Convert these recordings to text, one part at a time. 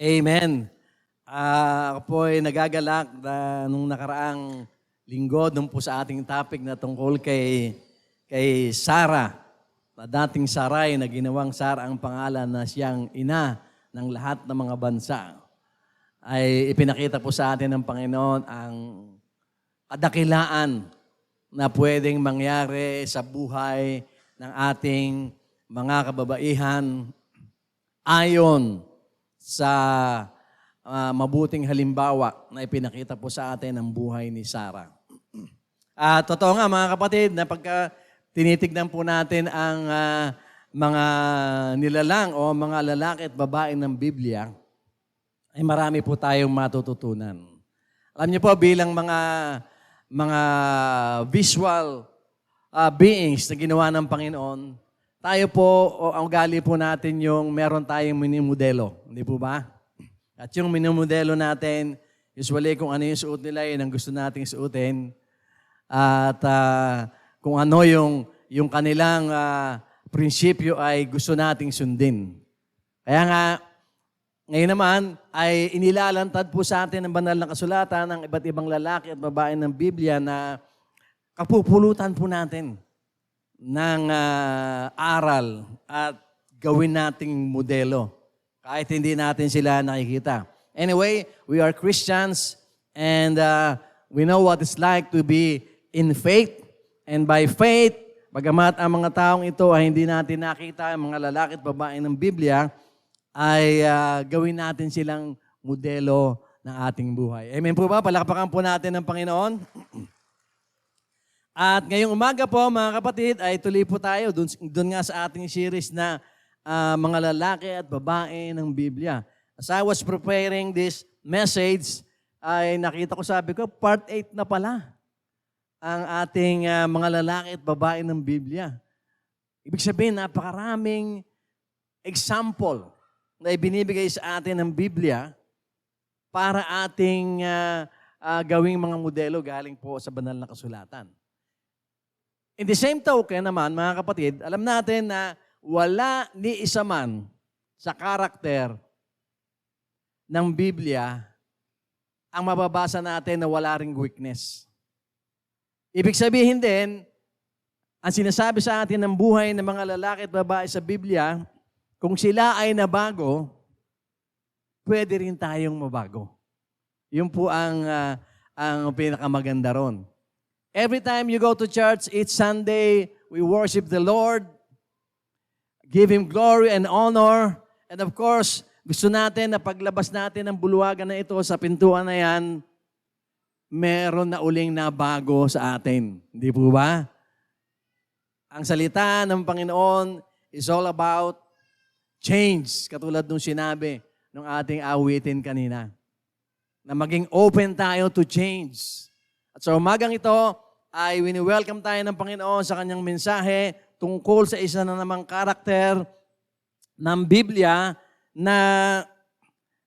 Amen. Ako po ay nagagalak na nung nakaraang linggo doon po sa ating topic na tungkol kay Sarah. Na dating Saray na ginawang Sarah ang pangalan na siyang ina ng lahat ng mga bansa. Ay ipinakita po sa atin ng Panginoon ang kadakilaan na pwedeng mangyari sa buhay ng ating mga kababaihan ayon sa mabuting halimbawa na ipinakita po sa atin ang buhay ni Sarah. Totoo nga mga kapatid na pagka tinitignan po natin ang mga nilalang o mga lalaki at babae ng Biblia, ay marami po tayong matututunan. Alam niyo po bilang mga visual beings na ginawa ng Panginoon, tayo po, ang ugali po natin yung meron tayong minimodelo. Hindi po ba? At yung minimodelo natin, usually kung ano yung suot nila, yun ang gusto nating suotin. At kung ano yung kanilang prinsipyo ay gusto nating sundin. Kaya nga, ngayon naman ay inilalantad po sa atin ng banal na kasulatan ng iba't ibang lalaki at babae ng Biblia na kapupulutan po natin ng aral at gawin nating modelo kahit hindi natin sila nakikita. Anyway, we are Christians and we know what it's like to be in faith. And by faith, bagamat ang mga taong ito ay hindi natin nakita, mga lalaki at babae ng Biblia, ay gawin natin silang modelo ng ating buhay. Amen po ba? Palakpakan po natin ng Panginoon. At ngayong umaga po, mga kapatid, ay tuloy po tayo dun nga sa ating series na mga lalaki at babae ng Biblia. As I was preparing this message, ay nakita ko, sabi ko, part 8 na pala ang ating mga lalaki at babae ng Biblia. Ibig sabihin, napakaraming example na ibinibigay sa atin ng Biblia para ating gawing mga modelo galing po sa banal na kasulatan. In the same token naman, mga kapatid, alam natin na wala ni isa man sa karakter ng Biblia ang mababasa natin na wala ring weakness. Ibig sabihin din, ang sinasabi sa atin ng buhay ng mga lalaki at babae sa Biblia, kung sila ay nabago, pwede rin tayong mabago. Yun po ang pinakamaganda ron. Every time you go to church, each Sunday, we worship the Lord, give Him glory and honor. And of course, gusto natin na paglabas natin ng buluwagan na ito sa pintuan na yan, meron na uling nabago sa atin. Hindi po ba? Ang salita ng Panginoon is all about change, katulad nung sinabi ng ating awitin kanina. Na maging open tayo to change. At sa umagang ito, ay wini-welcome tayo ng Panginoon sa kanyang mensahe tungkol sa isa na namang karakter ng Biblia na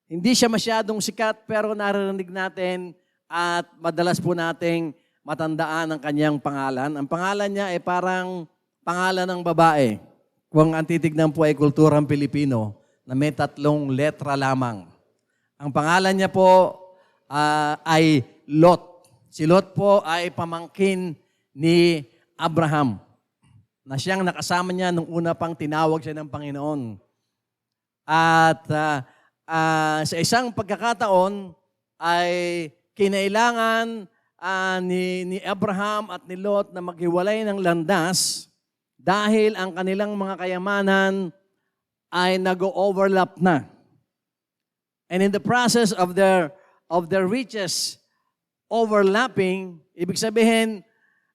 hindi siya masyadong sikat pero naririnig natin at madalas po nating matandaan ang kanyang pangalan. Ang pangalan niya ay parang pangalan ng babae. Kung ang titignan po ay kulturang Pilipino na may 3 letra lamang. Ang pangalan niya po ay Lot. Si Lot po ay pamangkin ni Abraham na siyang nakasama niya nung una pang tinawag siya ng Panginoon. At sa isang pagkakataon ay kinailangan ni Abraham at ni Lot na maghiwalay ng landas dahil ang kanilang mga kayamanan ay nag-overlap na. And in the process of their riches overlapping, ibig sabihin,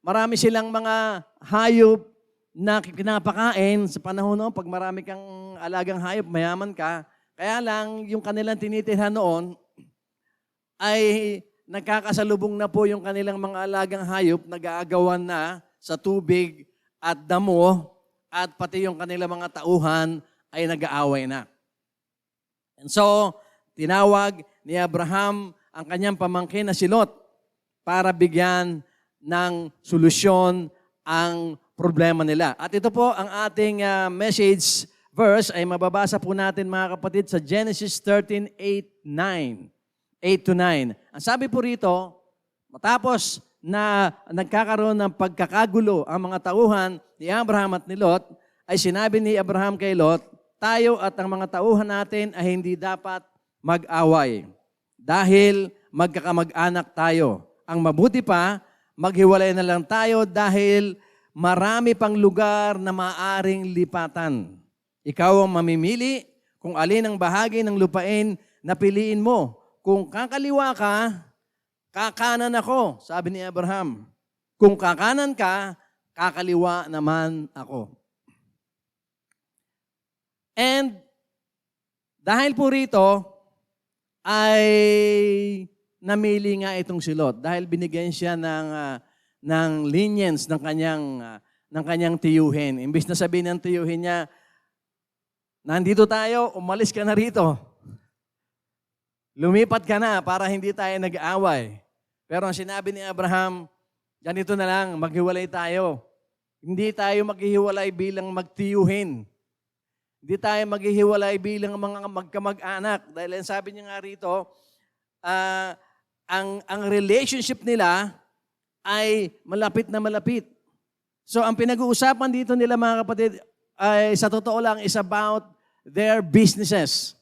marami silang mga hayop na pinapakain sa panahon noon. Pag marami kang alagang hayop, mayaman ka. Kaya lang, yung kanilang tinitirhan noon ay nagkakasalubong na po yung kanilang mga alagang hayop, nag-aagawan na sa tubig at damo, at pati yung kanilang mga tauhan ay nag-aaway na. And so, tinawag ni Abraham ang kanyang pamangkin na si Lot para bigyan ng solusyon ang problema nila. At ito po ang ating message verse ay mababasa po natin mga kapatid sa Genesis 13, 8 to 9. Ang sabi po rito, matapos na nagkakaroon ng pagkakagulo ang mga tauhan ni Abraham at ni Lot, ay sinabi ni Abraham kay Lot, tayo at ang mga tauhan natin ay hindi dapat mag-away dahil magkakamag-anak tayo. Ang mabuti pa, maghiwalay na lang tayo dahil marami pang lugar na maaring lipatan. Ikaw ang mamimili kung alin ang bahagi ng lupain na piliin mo. Kung kakaliwa ka, kakanan ako, sabi ni Abraham. Kung kakanan ka, kakaliwa naman ako. And dahil po rito, ay namili nga itong si Lot dahil binigyan siya ng lenience ng kanyang tiyuhin. Imbis na sabihin ng tiyuhin niya, nandito tayo, umalis ka na rito. Lumipat ka na para hindi tayo nag-aaway. Pero ang sinabi ni Abraham, ganito na lang, maghiwalay tayo. Hindi tayo maghihiwalay bilang magtiyuhin. Hindi tayo maghihiwalay bilang mga magkamag-anak. Dahil ang sabi niya nga rito, ang relationship nila ay malapit na malapit. So ang pinag-uusapan dito nila mga kapatid ay sa totoo lang is about their businesses.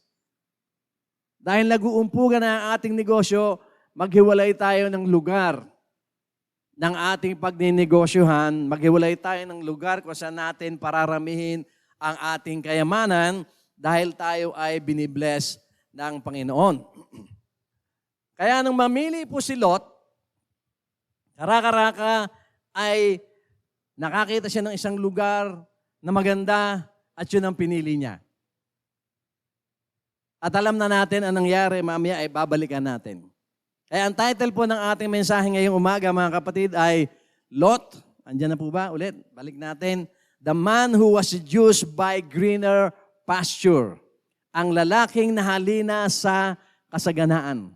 Dahil nag-uumpugan na ang ating negosyo, maghiwalay tayo ng lugar ng ating pagninegosyohan, maghiwalay tayo ng lugar kung saan natin pararamihin ang ating kayamanan dahil tayo ay binibless ng Panginoon. Kaya nung mamili po si Lot, karaka-raka ay nakakita siya ng isang lugar na maganda at yun ang pinili niya. At alam na natin ang nangyari, mamaya ay babalikan natin. Kaya ang title po ng ating mensahe ngayong umaga, mga kapatid, ay Lot. Andiyan na po ba? Ulit, balik natin. The man who was seduced by greener pasture. Ang lalaking nahalina sa kasaganaan.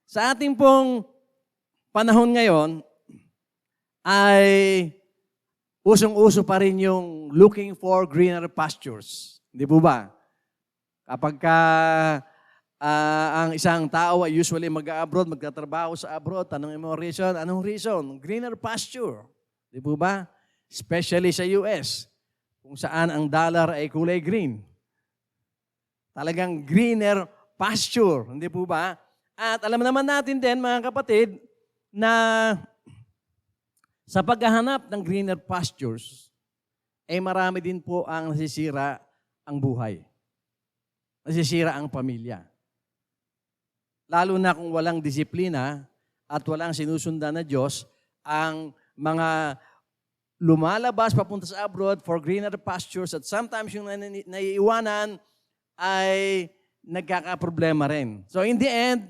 Sa ating pong panahon ngayon, ay usong-uso pa rin yung looking for greener pastures. Hindi po ba? Kapag ang isang tao ay usually mag-abroad, magtatrabaho sa abroad, tanongin mo reason, anong reason? Greener pasture. Di po ba? Especially sa US, kung saan ang dollar ay kulay green. Talagang greener pasture. Hindi po ba? At alam naman natin din, mga kapatid, na sa paghahanap ng greener pastures, ay marami din po ang nasisira ang buhay. Nasisira ang pamilya. Lalo na kung walang disiplina at walang sinusundan na Diyos, ang mga lumalabas papunta sa abroad for greener pastures at sometimes yung naiiwanan ay nagkakaproblema rin. So in the end,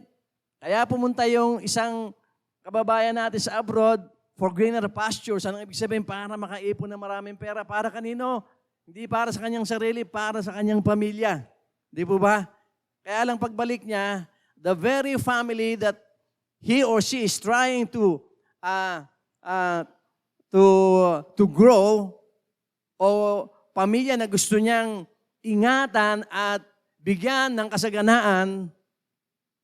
kaya pumunta yung isang kababayan natin sa abroad for greener pastures. Anong ibig sabihin? Para makaipon ng maraming pera. Para kanino? Hindi para sa kanyang sarili, para sa kanyang pamilya. Di po ba? Kaya lang pagbalik niya, the very family that he or she is trying to grow o pamilya na gusto niyang ingatan at bigyan ng kasaganaan,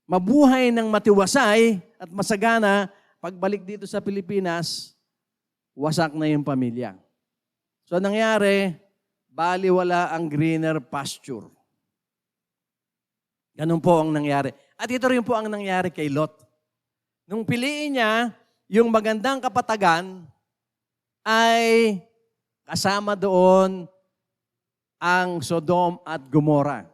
mabuhay ng matiwasay at masagana, pagbalik dito sa Pilipinas, wasak na yung pamilya. So nangyari, baliwala ang greener pasture. Ganun po ang nangyari. At ito rin po ang nangyari kay Lot. Nung piliin niya yung magandang kapatagan, ay kasama doon ang Sodom at Gomorrah.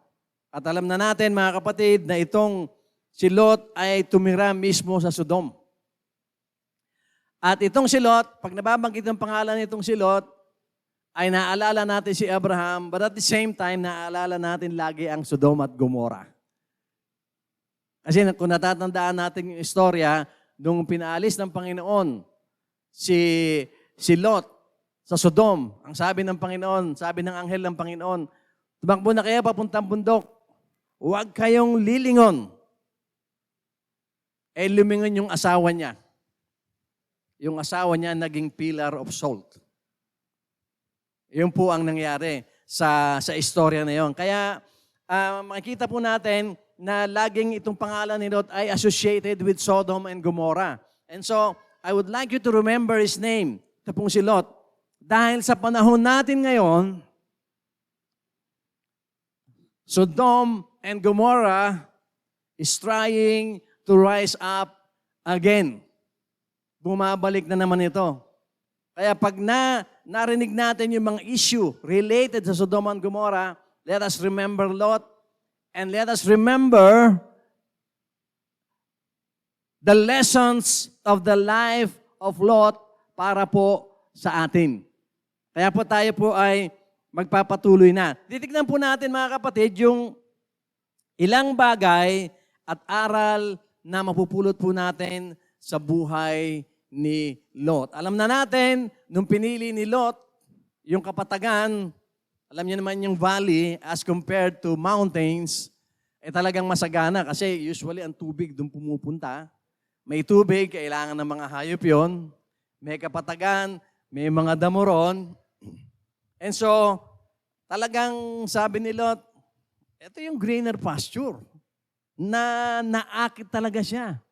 At alam na natin, mga kapatid, na itong si Lot ay tumira mismo sa Sodom. At itong si Lot, pag nababanggit ang pangalan nitong si Lot, ay naalala natin si Abraham, but at the same time, naalala natin lagi ang Sodom at Gomorrah. Kasi kung natatandaan natin yung istorya, nung pinaalis ng Panginoon si Lot sa Sodom, ang sabi ng Panginoon, sabi ng anghel ng Panginoon, tumakbo na kayo papuntang bundok, huwag kayong lilingon. Eh lumingon yung asawa niya. Yung asawa niya naging pillar of salt. Yun po ang nangyari. sa istorya na yon. Kaya makikita po natin na laging itong pangalan ni Lot ay associated with Sodom and Gomorrah. And so, I would like you to remember his name. Ito pong si Lot. Dahil sa panahon natin ngayon, Sodom and Gomorrah is trying to rise up again. Bumabalik na naman ito. Kaya pag narinig natin yung mga issue related sa Sodom and Gomorrah, let us remember Lot and let us remember the lessons of the life of Lot para po sa atin. Kaya po tayo po ay magpapatuloy na. Titignan po natin mga kapatid yung ilang bagay at aral na mapupulot po natin sa buhay ni Lot. Alam na natin, nung pinili ni Lot, yung kapatagan, alam niyo naman yung valley as compared to mountains, talagang masagana kasi usually ang tubig doon pumupunta. May tubig, kailangan ng mga hayop yon. May kapatagan, may mga damuron. And so, talagang sabi ni Lot, ito yung greener pasture na naakit talaga siya.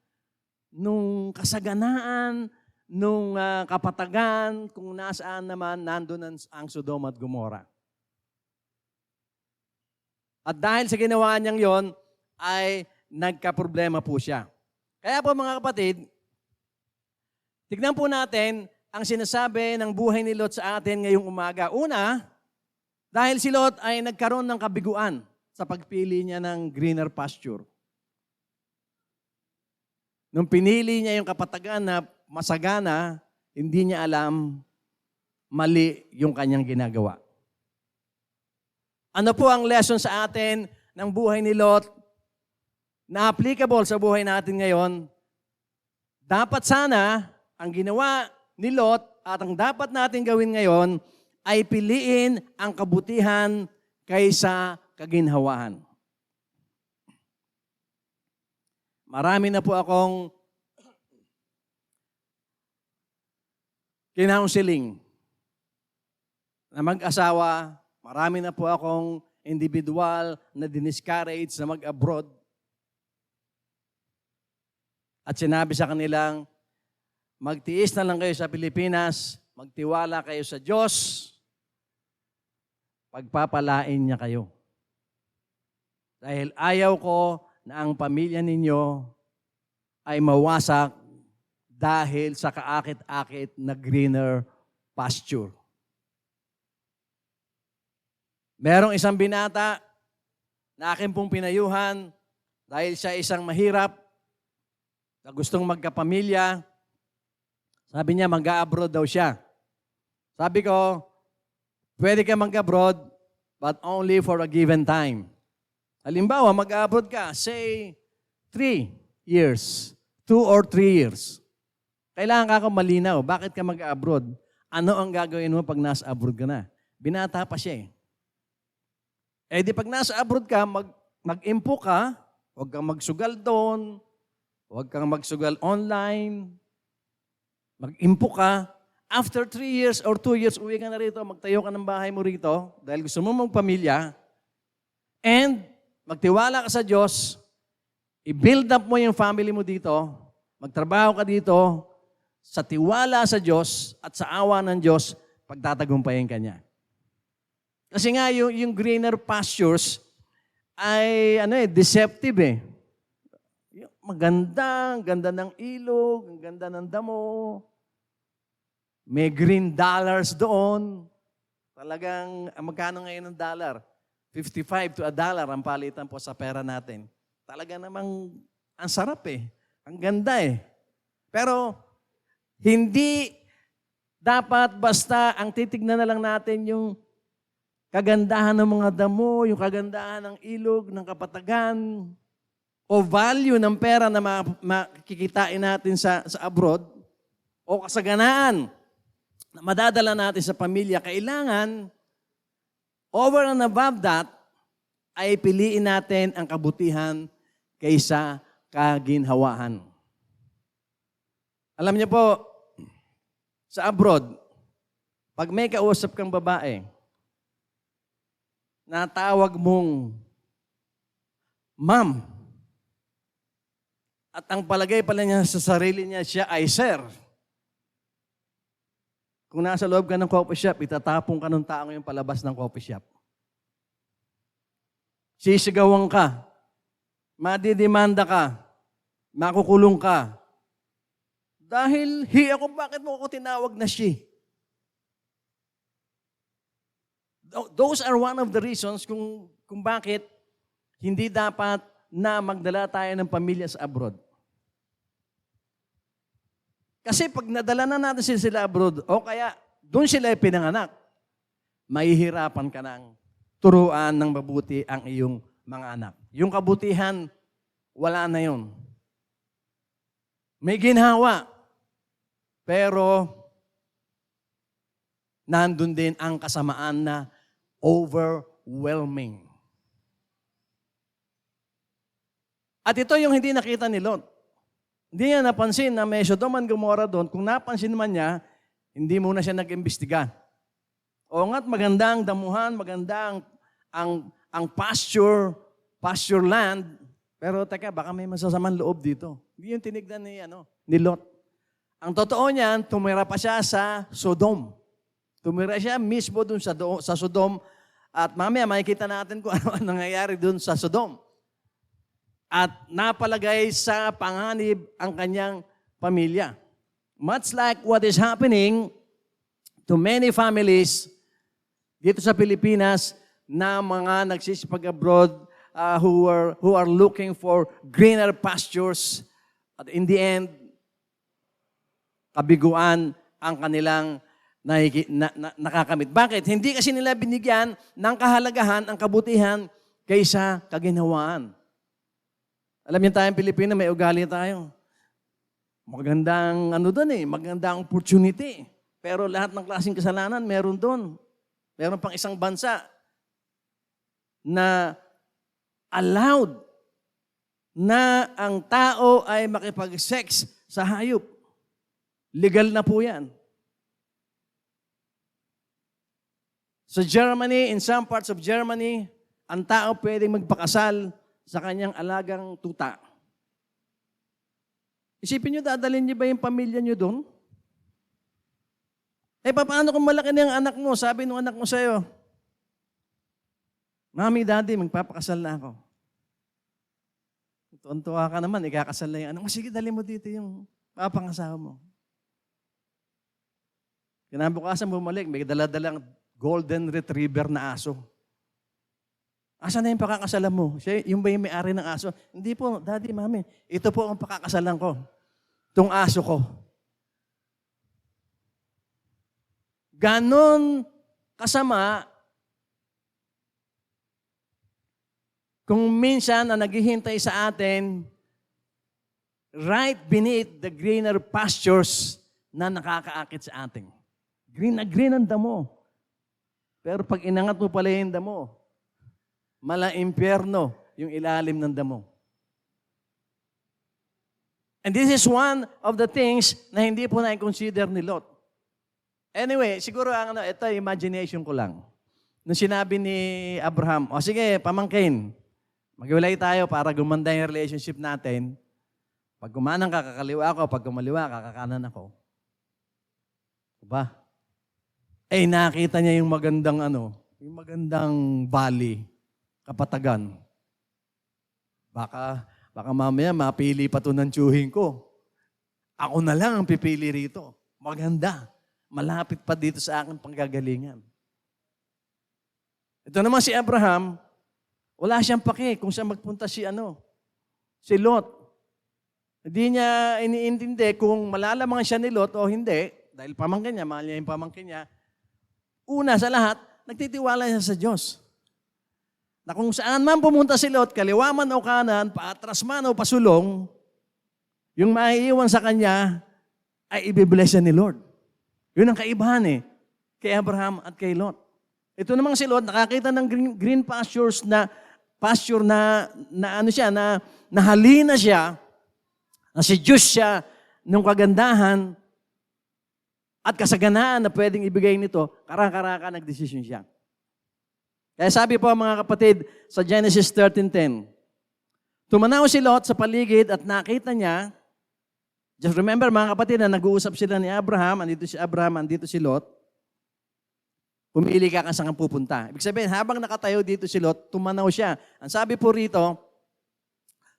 Nung kasaganaan, nung kapatagan, kung nasaan naman, nandun ang Sodom at Gomorrah. At dahil sa ginawa niyang yon, ay nagkaproblema po siya. Kaya po mga kapatid, tignan po natin ang sinasabi ng buhay ni Lot sa atin ngayong umaga. Una, dahil si Lot ay nagkaroon ng kabiguan sa pagpili niya ng greener pasture. Nung pinili niya yung kapatagan na masagana, hindi niya alam mali yung kanyang ginagawa. Ano po ang lesson sa atin ng buhay ni Lot na applicable sa buhay natin ngayon? Dapat sana ang ginawa ni Lot at ang dapat natin gawin ngayon ay piliin ang kabutihan kaysa kaginhawaan. Marami na po akong kinounseling na mag-asawa. Marami na po akong individual na diniscourage na mag-abroad. At sinabi sa kanilang, magtiis na lang kayo sa Pilipinas, magtiwala kayo sa Diyos, pagpapalain niya kayo. Dahil ayaw ko na ang pamilya ninyo ay mawasak dahil sa kaakit-akit na greener pasture. Merong isang binata na akin pong pinayuhan dahil siya isang mahirap na gustong magkapamilya. Sabi niya, mag-a-abroad daw siya. Sabi ko, pwede ka mag-abroad but only for a given time. Halimbawa, mag-abroad ka, say, 3 years, 2 or 3 years. Kailangan ka malinaw. Bakit ka mag-abroad? Ano ang gagawin mo pag nasa abroad ka na? Binata pa siya eh. Eh di pag nasa abroad ka, mag-impo ka, huwag kang magsugal doon, huwag kang magsugal online, mag-impo ka. After 3 years or 2 years, uwi ka na rito, magtayo ka ng bahay mo rito dahil gusto mo magpamilya, and magtiwala ka sa Diyos, i-build up mo yung family mo dito, magtrabaho ka dito, sa tiwala sa Diyos at sa awa ng Diyos, pagtatagumpayin ka niya. Kasi nga, yung greener pastures ay deceptive eh. Maganda, ang ganda ng ilog, ang ganda ng damo. May green dollars doon. Talagang, magkano ngayon ng dollar? 55 to $1 ang palitan po sa pera natin. Talaga namang, ang sarap eh. Ang ganda eh. Pero, hindi dapat basta ang titignan na lang natin yung kagandahan ng mga damo, yung kagandahan ng ilog, ng kapatagan, o value ng pera na makikitain natin sa abroad, o kasaganaan na madadala natin sa pamilya. Kailangan, over and above that, ay piliin natin ang kabutihan kaysa kaginhawaan. Alam niyo po, sa abroad, pag may kausap kang babae, na tawag mong ma'am. At ang palagay pala niya sa sarili niya, siya ay sir. Kung nasa loob ka ng coffee shop, itatapong ka ng taong yung palabas ng coffee shop. Sisigawan ka, madidemanda ka, makukulong ka. Dahil, ako, bakit mo ako tinawag na she? Those are one of the reasons kung bakit hindi dapat na magdala tayo ng pamilya sa abroad. Kasi pag nadala na natin sila abroad, o kaya doon sila pinanganak, mahihirapan ka ng turuan ng mabuti ang iyong mga anak. Yung kabutihan, wala na yun. May ginhawa, pero nandun din ang kasamaan na overwhelming. At ito yung hindi nakita ni Lot. Hindi niya napansin na may Sodom and Gomorrah doon. Kung napansin man niya, hindi muna siya nag-imbestiga. O nga't magandang damuhan, magandang ang pasture land. Pero teka, baka may masasamang loob dito. Hindi yung tinignan ni Lot. Ang totoo niyan, tumira pa siya sa Sodom. Tumira siya mismo doon sa Sodom. At mamaya makikita natin kung ano nangyayari doon sa Sodom. At napalagay sa panganib ang kanyang pamilya. Much like what is happening to many families dito sa Pilipinas na mga nagsisipag abroad who are looking for greener pastures. At in the end, kabiguan ang kanilang nakakamit. Bakit? Hindi kasi nila binigyan ng kahalagahan ang kabutihan kaysa kaginhawaan. Alam niyo tayong Pilipino, may ugali tayo. Magandang magandang opportunity. Pero lahat ng klaseng kasalanan meron doon. Meron pang isang bansa na allowed na ang tao ay makipag-sex sa hayop. Legal na po yan. Sa Germany, in some parts of Germany, ang tao pwedeng magpakasal sa kanyang alagang tuta. Isipin nyo, dadalhin niyo ba yung pamilya nyo doon? Paano kung malaki na yung anak mo? Sabi ng anak mo sa'yo, Mami, Daddy, magpapakasal na ako. Tuwan-tuwa ka naman, ikakasal na yung anak mo. Sige, dali mo dito yung papangasawa mo. Kinabukasan bumalik, may dala-dalang golden retriever na aso. Asa na yung pakakasalan mo? Siya, yung ba yung may-ari ng aso? Hindi po, Daddy, Mami, ito po ang pakakasalan ko. Itong aso ko. Ganon kasama kung minsan na naghihintay sa atin right beneath the greener pastures na nakakaakit sa atin. Green na green ang damo. Pero pag inangat mo pala yung damo, mala-impyerno yung ilalim ng damo. And this is one of the things na hindi po na-consider ni Lot. Anyway, siguro ito imagination ko lang. Nung sinabi ni Abraham, sige, pamangkin, maghiwalay tayo para gumanda yung relationship natin. Pag gumanang ka, kakaliwa ako. Pag kumaliwa, kakakanan ako. Diba? Nakita niya yung magandang valley, kapatagan. Baka mamaya mapili pa ito ng tiyuhin ko. Ako na lang ang pipili rito. Maganda. Malapit pa dito sa akin panggagalingan. Ito naman si Abraham, wala siyang pake kung saan magpunta si Lot. Hindi niya iniintindi kung malalaman siya ni Lot o hindi, dahil pamangkin niya, mahal niya yung pamangkin niya. Una sa lahat, nagtitiwala siya sa Diyos. Na kung saan man pumunta si Lot, kaliwa man o kanan, paatras man o pasulong, yung maiiwan sa kanya ay ibibless siya ni Lord. Yun ang kaibahan kay Abraham at kay Lot. Ito namang si Lot, nakakita ng green pastures na nahalina siya, na si Diyos siya ng kagandahan at kasaganaan na pwedeng ibigay nito, karaka-karaka nagdesisyon siya. Kaya sabi po mga kapatid sa Genesis 13:10, tumanaw si Lot sa paligid at nakita niya, just remember mga kapatid na nag-uusap sila ni Abraham, andito si Lot, pumili ka kung saan kang pupunta. Ibig sabihin, habang nakatayo dito si Lot, tumanaw siya. Ang sabi po rito,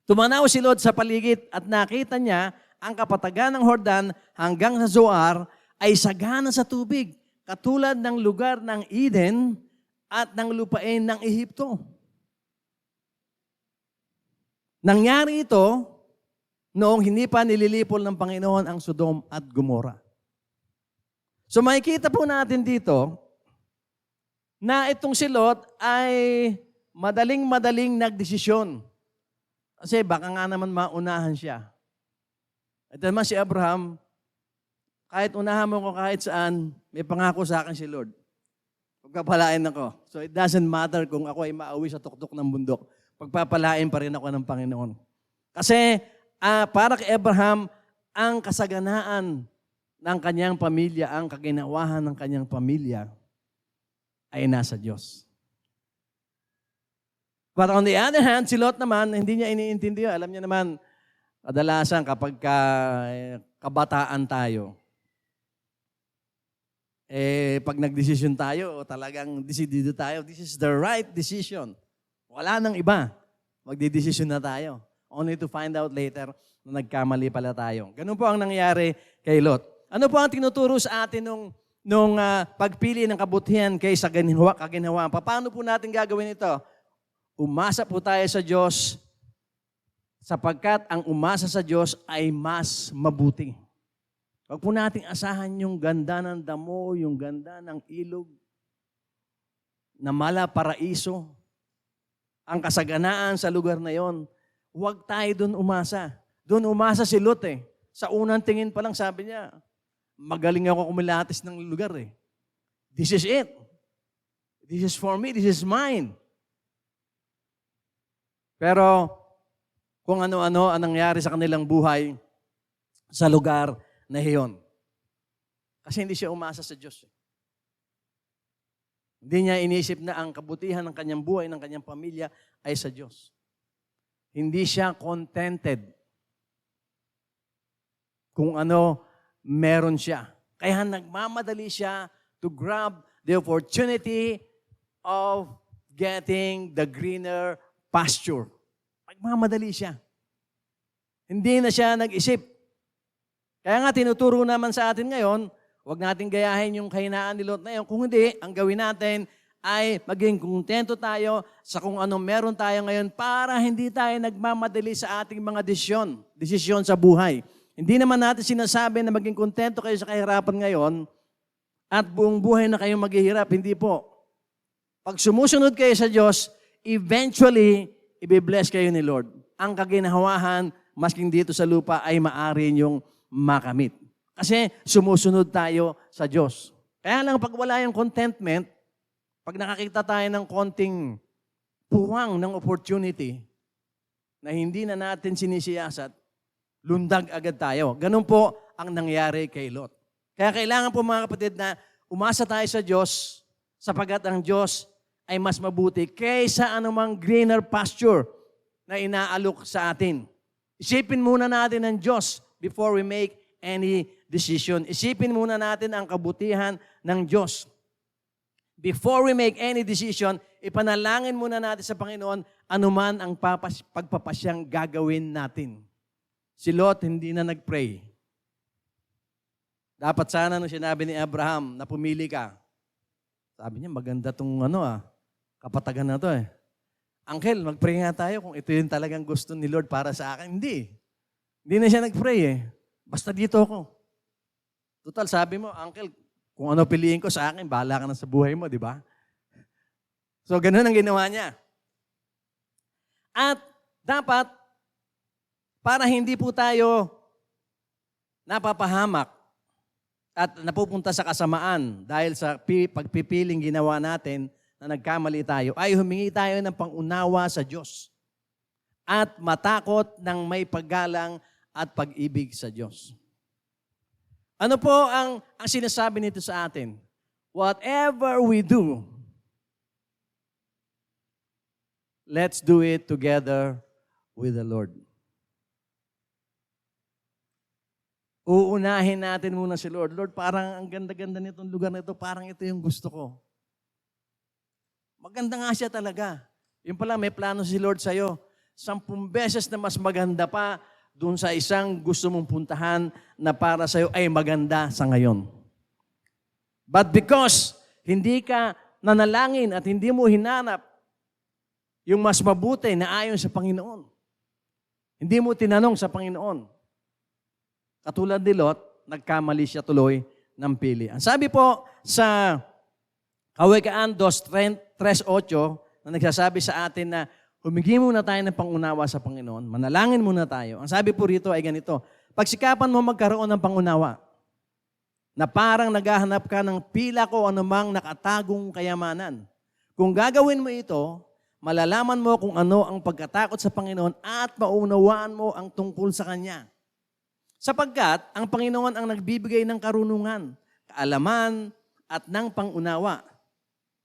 tumanaw si Lot sa paligid at nakita niya ang kapatagan ng Jordan hanggang sa Zoar ay sagana sa tubig, katulad ng lugar ng Eden at ng lupain ng Ehipto. Nangyari ito noong hindi pa nililipol ng Panginoon ang Sodom at Gomorrah. So makikita po natin dito na itong si Lot ay madaling nagdesisyon. Kasi baka nga naman maunahan siya. Ito naman si Abraham, kahit unahan mo ko kahit saan, may pangako sa akin si Lord. Pagpapalain ako. So it doesn't matter kung ako ay maawi sa tuktok ng bundok. Pagpapalain pa rin ako ng Panginoon. Kasi para kay Abraham, ang kasaganaan ng kanyang pamilya, ang kaginawahan ng kanyang pamilya ay nasa Diyos. But on the other hand, si Lot naman, hindi niya iniintindi. Alam niya naman, kadalasan kapag kabataan tayo, pag nagdesisyon tayo, talagang desidido tayo, this is the right decision. Wala nang iba. Magdidesisyon na tayo. Only to find out later na nagkamali pala tayo. Ganun po ang nangyari kay Lot. Ano po ang tinuturo sa atin nung pagpili ng kabutihan kaysa kaginhawaan? Paano po natin gagawin ito? Umasa po tayo sa Diyos sapagkat ang umasa sa Diyos ay mas mabuti. Huwag po nating asahan yung ganda ng damo, yung ganda ng ilog, na mala paraiso, ang kasaganaan sa lugar na yon. Huwag tayo doon umasa. Doon umasa si Lot eh. Sa unang tingin pa lang sabi niya, magaling ako kumilatis ng lugar eh. This is it. This is for me. This is mine. Pero kung ano-ano ang nangyari sa kanilang buhay sa lugar na iyon. Kasi hindi siya umasa sa Diyos. Hindi niya inisip na ang kabutihan ng kanyang buhay, ng kanyang pamilya ay sa Diyos. Hindi siya contented kung ano meron siya. Kaya nagmamadali siya to grab the opportunity of getting the greener pasture. Nagmamadali siya. Hindi na siya nag-isip. Kaya nga tinuturo naman sa atin ngayon, huwag natin gayahin yung kahinaan ni Lot na yun. Kung hindi, ang gawin natin ay maging kontento tayo sa kung anong meron tayo ngayon para hindi tayo nagmamadali sa ating mga desisyon sa buhay. Hindi naman natin sinasabi na maging kontento kayo sa kahirapan ngayon at buong buhay na kayong maghihirap. Hindi po. Pag sumusunod kayo sa Diyos, eventually, i-bless kayo ni Lord. Ang kaginawahan, masking dito sa lupa, ay maari niyong makamit. Kasi sumusunod tayo sa Diyos. Kaya lang pag wala yung contentment, pag nakakita tayo ng konting puwang ng opportunity na hindi na natin sinisiyasat, lundag agad tayo. Ganun po ang nangyari kay Lot. Kaya kailangan po mga kapatid na umasa tayo sa Diyos sapagkat ang Diyos ay mas mabuti kaysa anumang greener pasture na inaalok sa atin. Isipin muna natin ang Diyos before we make any decision. Isipin muna natin ang kabutihan ng Diyos. Before we make any decision, ipanalangin muna natin sa Panginoon anuman ang pagpapasyang gagawin natin. Si Lot hindi na nag-pray. Dapat sana nung sinabi ni Abraham na pumili ka. Sabi niya, maganda tong kapatagan na to eh. Uncle, mag-pray nga tayo kung ito yung talagang gusto ni Lord para sa akin. Hindi. Hindi na siya nag-pray eh. Basta dito ako. Total, sabi mo, Uncle, kung ano piliin ko sa akin, bahala ka na sa buhay mo, di ba? So, ganun ang ginawa niya. At dapat, para hindi po tayo napapahamak at napupunta sa kasamaan dahil sa pagpipiling ginawa natin na nagkamali tayo, ay humingi tayo ng pangunawa sa Diyos at matakot ng may paggalang at pag-ibig sa Diyos. Ano po ang sinasabi nito sa atin? Whatever we do, let's do it together with the Lord. Uunahin natin muna si Lord. Lord, parang ang ganda-ganda nitong lugar na ito, parang ito yung gusto ko. Maganda nga siya talaga. Yung pala, may plano si Lord sa'yo. 10 beses na mas maganda pa dun sa isang gusto mong puntahan na para sa'yo ay maganda sa ngayon. But because hindi ka nanalangin at hindi mo hinanap yung mas mabuti na ayon sa Panginoon, hindi mo tinanong sa Panginoon, katulad ni Lot, nagkamali siya tuloy ng pili. Ang sabi po sa Kawikaan 2:3-8 na nagsasabi sa atin na humingi muna tayo ng pangunawa sa Panginoon, manalangin muna tayo. Ang sabi po rito ay ganito, pagsikapan mo magkaroon ng pangunawa na parang naghahanap ka ng pila ko anumang nakatagong kayamanan. Kung gagawin mo ito, malalaman mo kung ano ang pagkatakot sa Panginoon at maunawaan mo ang tungkol sa Kanya. Sapagkat ang Panginoon ang nagbibigay ng karunungan, kaalaman at ng pangunawa.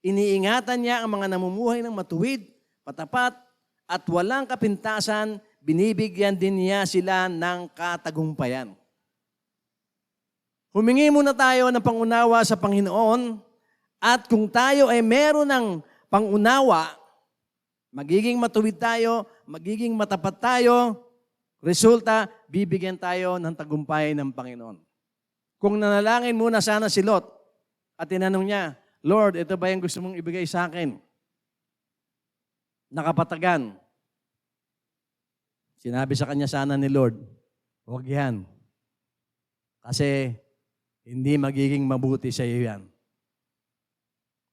Iniingatan niya ang mga namumuhay ng matuwid, patapat at walang kapintasan, binibigyan din niya sila ng katagumpayan. Humingi muna tayo ng pangunawa sa Panginoon at kung tayo ay meron ng pangunawa, magiging matuwid tayo, magiging matapat tayo, resulta, bibigyan tayo ng tagumpay ng Panginoon. Kung nanalangin muna sana si Lot at tinanong niya, Lord, ito ba yung gusto mong ibigay sa akin? Nakapatagan. Sinabi sa kanya sana ni Lord, huwag yan. Kasi hindi magiging mabuti sa iyo yan.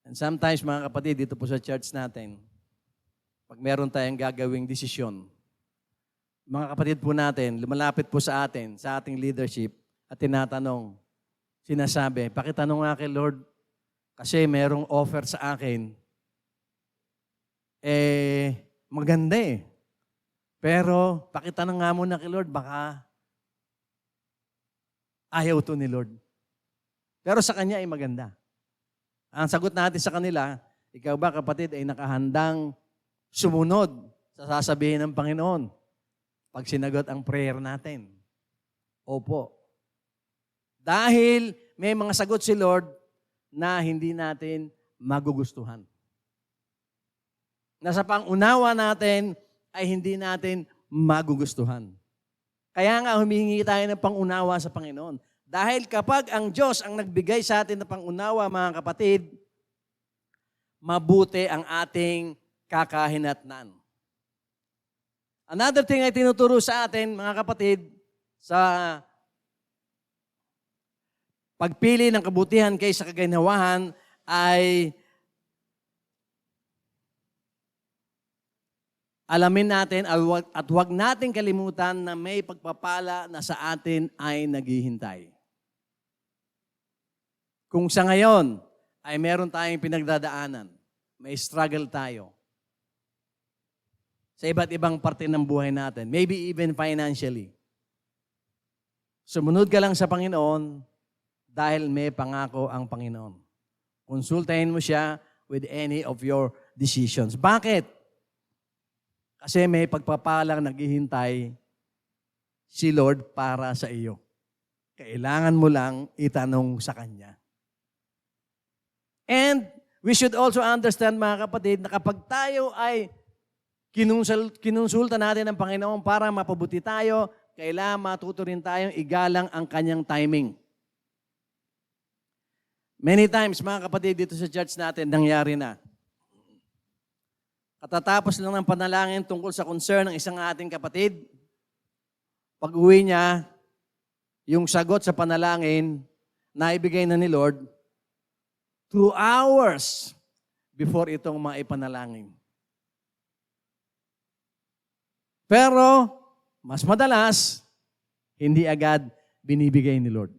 And sometimes, mga kapatid, dito po sa church natin, pag meron tayong gagawing desisyon, mga kapatid po natin, lumalapit po sa atin, sa ating leadership, at tinatanong, sinasabi, pakitanong nga kay Lord, kasi merong offer sa akin, maganda eh. Pero, pakitanong nga muna kay Lord, baka ayaw to ni Lord. Pero sa kanya ay maganda. Ang sagot natin sa kanila, ikaw ba kapatid ay nakahandang sumunod sa sasabihin ng Panginoon pag sinagot ang prayer natin? Opo. Dahil may mga sagot si Lord na hindi natin magugustuhan. Na sa pangunawa natin ay hindi natin magugustuhan. Kaya nga humihingi tayo ng pangunawa sa Panginoon. Dahil kapag ang Diyos ang nagbigay sa atin ng pangunawa, mga kapatid, mabuti ang ating kakahinatnan. Another thing ay tinuturo sa atin, mga kapatid, sa pagpili ng kabutihan kaysa kaginawahan ay alamin natin at huwag natin kalimutan na may pagpapala na sa atin ay naghihintay. Kung sa ngayon ay meron tayong pinagdadaanan, may struggle tayo sa iba't ibang parte ng buhay natin, maybe even financially. Sumunod ka lang sa Panginoon dahil may pangako ang Panginoon. Konsultahin mo siya with any of your decisions. Bakit? Kasi may pagpapalang naghihintay si Lord para sa iyo. Kailangan mo lang itanong sa Kanya. And we should also understand, mga kapatid, na kapag tayo ay kinonsulta natin ng Panginoon para mapabuti tayo, kailangan matuto rin tayong igalang ang Kanyang timing. Many times, mga kapatid, dito sa church natin, nangyari na. Katatapos lang ng panalangin tungkol sa concern ng isang ating kapatid, pag-uwi niya, yung sagot sa panalangin na ibigay na ni Lord, 2 hours before itong maipanalangin. Pero, mas madalas, hindi agad binibigay ni Lord.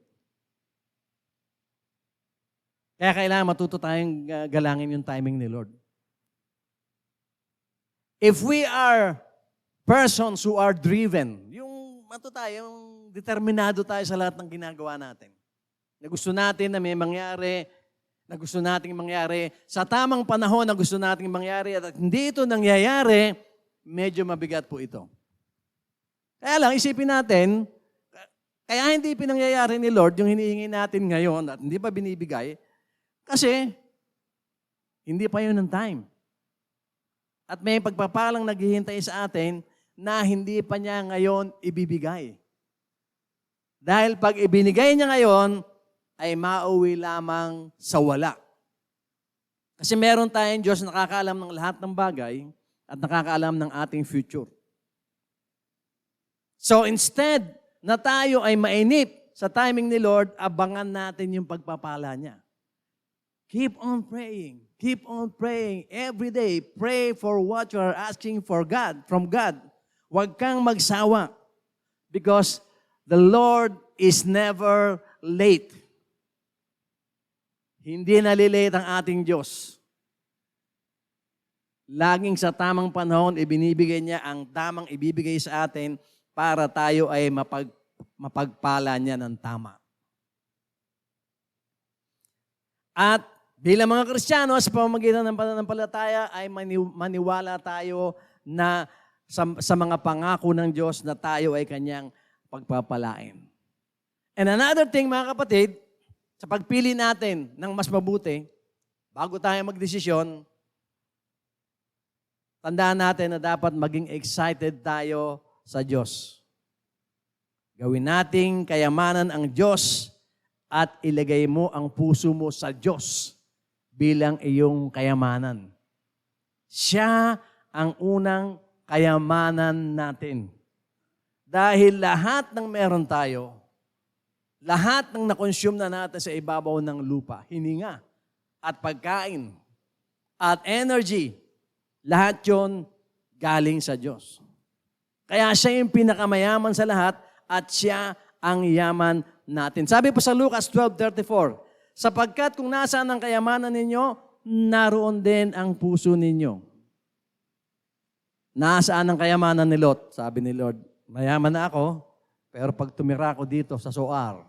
Kaya kailangan matuto tayong galangin yung timing ni Lord. If we are persons who are driven, yung determinado tayo sa lahat ng ginagawa natin, na gusto natin na may mangyari na gusto nating mangyari, sa tamang panahon na gusto nating mangyari, at hindi ito nangyayari, medyo mabigat po ito. Kaya lang, isipin natin, kaya hindi pinangyayari ni Lord yung hinihingi natin ngayon at hindi pa binibigay, kasi hindi pa yun ang time. At may pagpapalang naghihintay sa atin na hindi pa niya ngayon ibibigay. Dahil pag ibinigay niya ngayon, ay mauwi lamang sa wala. Kasi meron tayong Diyos na nakakaalam ng lahat ng bagay at nakakaalam ng ating future. So instead na tayo ay mainip sa timing ni Lord, abangan natin yung pagpapala niya. Keep on praying. Keep on praying every day. Pray for what you are asking for God, from God. Huwag kang magsawa because the Lord is never late. Hindi nalilate ang ating Diyos. Laging sa tamang panahon, ibinibigay niya ang tamang ibibigay sa atin para tayo ay mapagpala niya ng tama. At bilang mga Kristiyano, sa pamamagitan ng pananampalataya ay maniwala tayo na sa mga pangako ng Diyos na tayo ay kanyang pagpapalain. And another thing, mga kapatid, sa pagpili natin ng mas mabuti, bago tayo magdesisyon, tandaan natin na dapat maging excited tayo sa Diyos. Gawin nating kayamanan ang Diyos at ilagay mo ang puso mo sa Diyos bilang iyong kayamanan. Siya ang unang kayamanan natin. Dahil lahat ng meron tayo, lahat ng na-consume na natin sa ibabaw ng lupa, hininga at pagkain at energy, lahat yon galing sa Diyos. Kaya siya yung pinakamayaman sa lahat at siya ang yaman natin. Sabi po sa Lucas 12:34, sapagkat kung nasaan ang kayamanan ninyo, naroon din ang puso ninyo. Nasaan ang kayamanan ni Lot? Sabi ni Lord, mayaman na ako, pero pag tumira ako dito sa Zoar,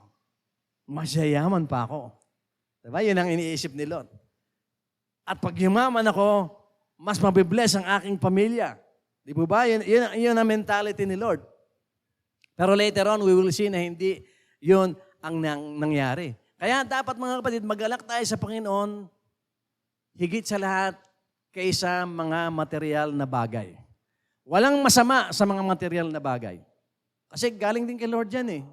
masyayaman pa ako. Diba? Yun ang iniisip ni Lot. At pag yumaman ako, mas mabibless ang aking pamilya. Di ba ba? Yun ang mentality ni Lord. Pero later on, we will see na hindi yun ang nangyari. Kaya dapat mga kapatid, mag-alak tayo sa Panginoon higit sa lahat kaysa mga material na bagay. Walang masama sa mga material na bagay. Kasi galing din kay Lord yan eh.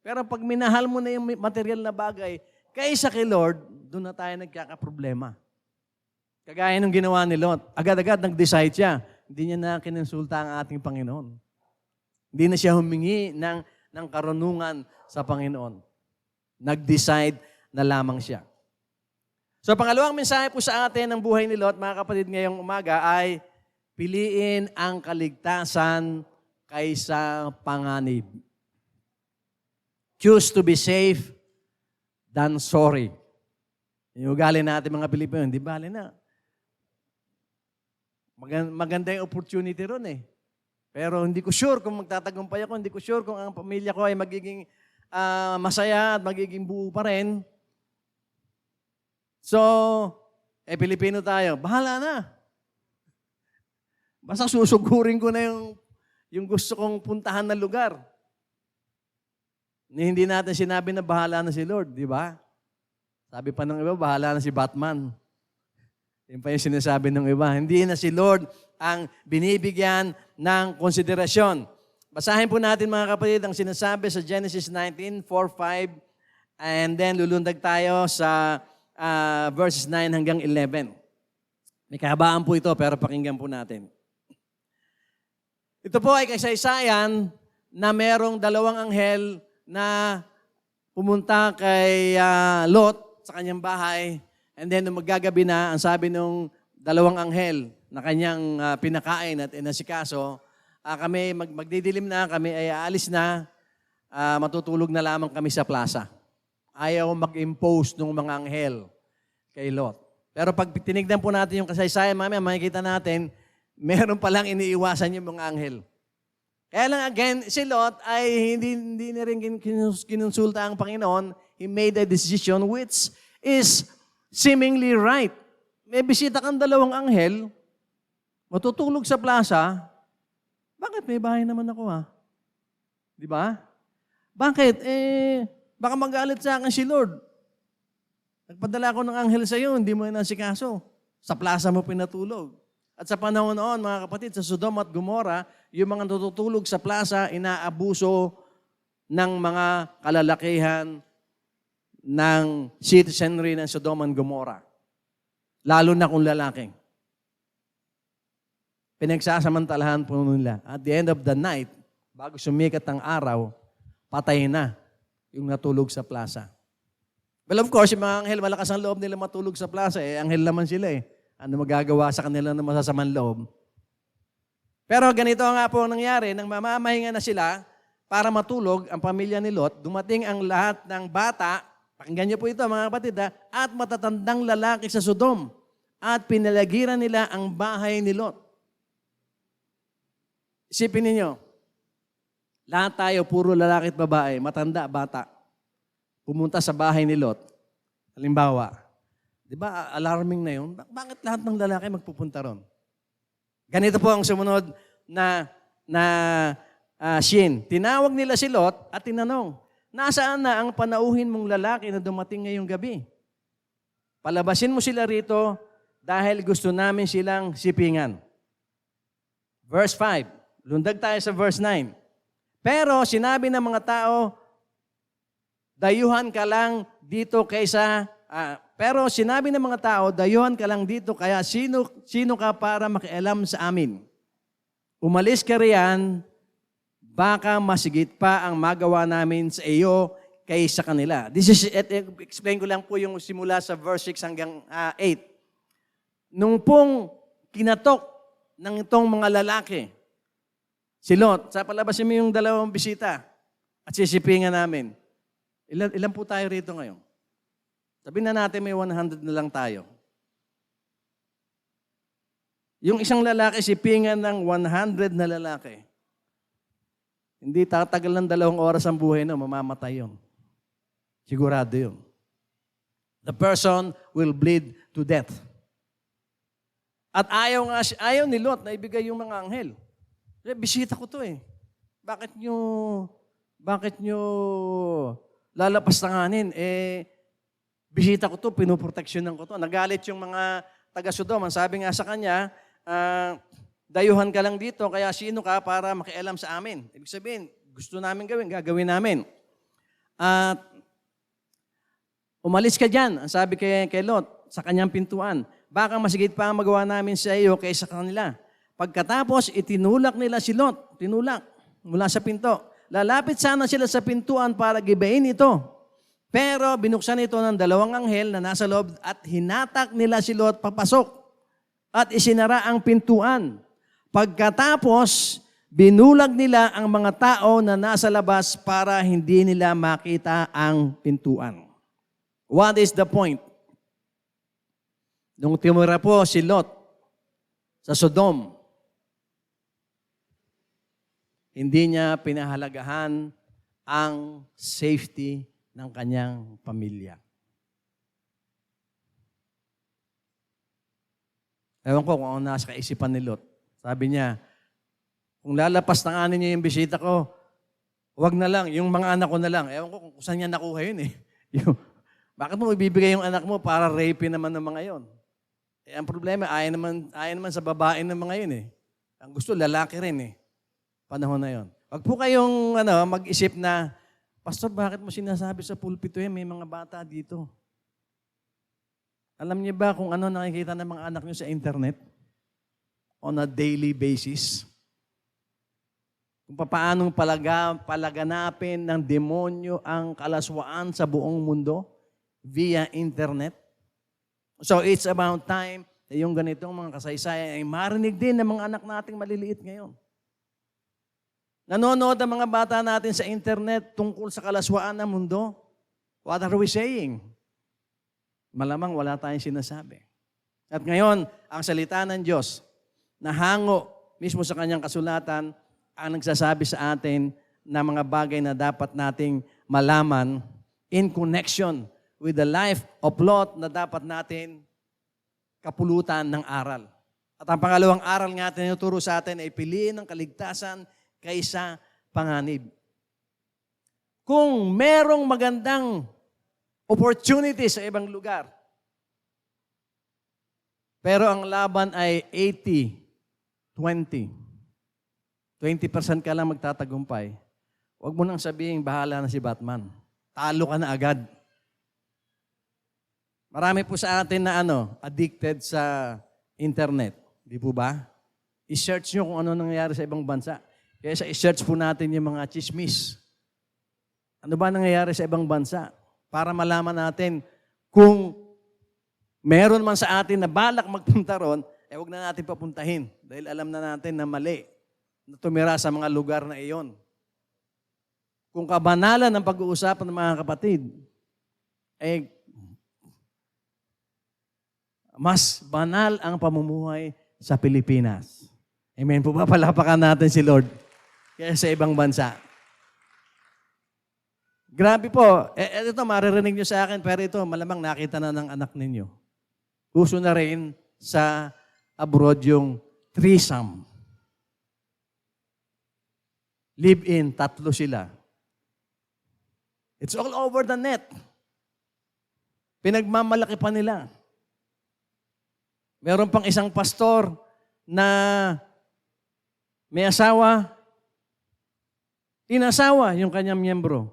Pero pag minahal mo na yung material na bagay, kaysa kay Lord, doon na tayo nagkakaproblema. Kagaya nung ginawa ni Lot, agad-agad nag-decide siya. Hindi niya na kinonsulta ang ating Panginoon. Hindi na siya humingi ng karunungan sa Panginoon. Nag-decide na lamang siya. So pangalawang mensahe po sa atin ng buhay ni Lot, mga kapatid, ngayong umaga ay piliin ang kaligtasan kaysa panganib. Choose to be safe than sorry. Yung ugali natin mga Pilipino, hindi bali na. Maganda yung opportunity ron eh. Pero hindi ko sure kung magtatagumpay ako, hindi ko sure kung ang pamilya ko ay magiging masaya at magiging buo pa rin. So, Pilipino tayo, bahala na. Basta susugurin ko na yung gusto kong puntahan na lugar. Hindi natin sinabi na bahala na si Lord, di ba? Sabi pa ng iba, bahala na si Batman. Yan pa yung sinasabi ng iba. Hindi na si Lord ang binibigyan ng konsiderasyon. Basahin po natin mga kapatid ang sinasabi sa Genesis 19:4-5 and then lulundag tayo sa verses 9 hanggang 11. May kahabaan po ito pero pakinggan po natin. Ito po ay kasaysayan na merong dalawang anghel na pumunta kay Lot sa kanyang bahay. And then, nung maggagabi na, ang sabi nung dalawang anghel na kanyang pinakain at inasikaso, kami magdidilim na, kami ay aalis na, matutulog na lamang kami sa plaza. Ayaw mag-impose ng mga anghel kay Lot. Pero pag tinignan po natin yung kasaysayan, mamaya makikita natin, meron palang iniiwasan yung mga anghel. Kaya lang again, si Lot ay hindi na rin kinonsulta ang Panginoon. He made a decision which is seemingly right. May bisita kang dalawang anghel, matutulog sa plaza, bakit may bahay naman ako Di ba? Bakit? Baka magalit sa akin si Lord. Nagpadala ko ng anghel sa iyo, hindi mo inasikaso. Sa plaza mo pinatulog. At sa panahon noon, mga kapatid, sa Sodom at Gomora, yung mga natutulog sa plaza, inaabuso ng mga kalalakihan ng citizenry ng Sodom and Gomora. Lalo na kung lalaki. Pinagsasamantalahan po nila. At the end of the night, bago sumikat ang araw, patay na yung natulog sa plaza. Well, of course, yung mga anghel, malakas ang loob nila matulog sa plaza. Anghel naman sila Ano magagawa sa kanila ng masasamang loob? Pero ganito nga po ang nangyari, nang mamamahinga na sila para matulog ang pamilya ni Lot, dumating ang lahat ng bata, pakinggan niyo po ito mga kapatid, at matatandang lalaki sa Sodom, at pinalagiran nila ang bahay ni Lot. Isipin ninyo, lahat tayo, puro lalaki at babae, matanda, bata, pumunta sa bahay ni Lot. Halimbawa, di ba alarming na yun? Bakit lahat ng lalaki magpupunta ron? Ganito po ang sumunod na scene. Tinawag nila si Lot at tinanong, nasaan na ang panauhin mong lalaki na dumating ngayong gabi? Palabasin mo sila rito dahil gusto namin silang sipingan. Verse 5. Lundag tayo sa verse 9. Pero sinabi ng mga tao, dayuhan ka lang dito kaya sino ka para makialam sa amin? Umalis ka riyan, baka masigit pa ang magawa namin sa iyo kaysa kanila. Explain ko lang po yung simula sa verse 6 hanggang 8. Nung pong kinatok ng itong mga lalaki, si Lot, sa palabasin mo yung dalawang bisita at sisipingan namin. Ilan po tayo rito ngayon? Sabihin na natin may 100 na lang tayo. Yung isang lalaki, sipingan ng 100 na lalaki. Hindi tatagal ng 2 oras ang buhay na, mamamatay yun. Sigurado yun. The person will bleed to death. At ayaw ni Lot na ibigay yung mga anghel. Bisita ko to Bakit nyo lalapastanganin? Bisita ko to, pinuproteksyonan ko to. Nagalit yung mga taga-Sodom. Ang sabi nga sa kanya, dayuhan ka lang dito, kaya sino ka para makialam sa amin? Ibig sabihin, gusto namin gagawin namin. At umalis ka dyan, ang sabi kay Lot, sa kanyang pintuan. Baka masigit pa ang magawa namin sa iyo kaysa kanila. Pagkatapos, itinulak nila si Lot. Tinulak mula sa pinto. Lalapit sana sila sa pintuan para gibain ito. Pero binuksan ito ng 2 anghel na nasa loob at hinatak nila si Lot papasok. At isinara ang pintuan. Pagkatapos, binulag nila ang mga tao na nasa labas para hindi nila makita ang pintuan. What is the point? Nung timura po si Lot sa Sodom, hindi niya pinahalagahan ang safety ng kanyang pamilya. Ewan ko kung ano nasa kaisipan ni Lot. Sabi niya, kung lalapastanganin niyo yung bisita ko, wag na lang, yung mga anak ko na lang. Ewan ko kung saan niya nakuha yun Bakit mo ibibigay yung anak mo para rape naman ng mga yon? Ang problema, ayaw naman sa babae ng mga yun Ang gusto, lalaki rin panahon na yon. Wag po kayong mag-isip na, Pastor, bakit mo sinasabi sa pulpito may mga bata dito? Alam niyo ba kung ano nakikita ng mga anak niyo sa internet? On a daily basis? Kung paano palaganapin ng demonyo ang kalaswaan sa buong mundo via internet? So it's about time na yung ganitong mga kasaysayan ay marinig din ng mga anak nating maliliit ngayon. Nanonood ang mga bata natin sa internet tungkol sa kalaswaan ng mundo. What are we saying? Malamang wala tayong sinasabi. At ngayon, ang salita ng Diyos na hango mismo sa kanyang kasulatan ang nagsasabi sa atin na mga bagay na dapat nating malaman in connection with the life of Lot na dapat natin kapulutan ng aral. At ang pangalawang aral nga tinuturo sa atin ay piliin ang kaligtasan kaysa panganib. Kung merong magandang opportunity sa ibang lugar, pero ang laban ay 80-20. 20% ka lang magtatagumpay. Huwag mo nang sabihin, bahala na si Batman. Talo ka na agad. Marami po sa atin na addicted sa internet. Di po ba? I-search nyo kung ano nangyayari sa ibang bansa. Kaya i-search po natin yung mga chismis. Ano ba nangyayari sa ibang bansa? Para malaman natin kung meron man sa atin na balak magpunta ron, huwag na natin papuntahin. Dahil alam na natin na mali na tumira sa mga lugar na iyon. Kung kabanalan ng pag-uusapan ng mga kapatid, mas banal ang pamumuhay sa Pilipinas. Amen po ba? Palapakan natin si Lord kaya sa ibang bansa. Grabe po. Ito, maririnig nyo sa akin, pero ito, malamang nakita na ng anak ninyo. Uso na rin sa abroad yung threesome. Live-in, 3 sila. It's all over the net. Pinagmamalaki pa nila. Meron pang isang pastor na may asawa, inasawa yung kanyang miyembro.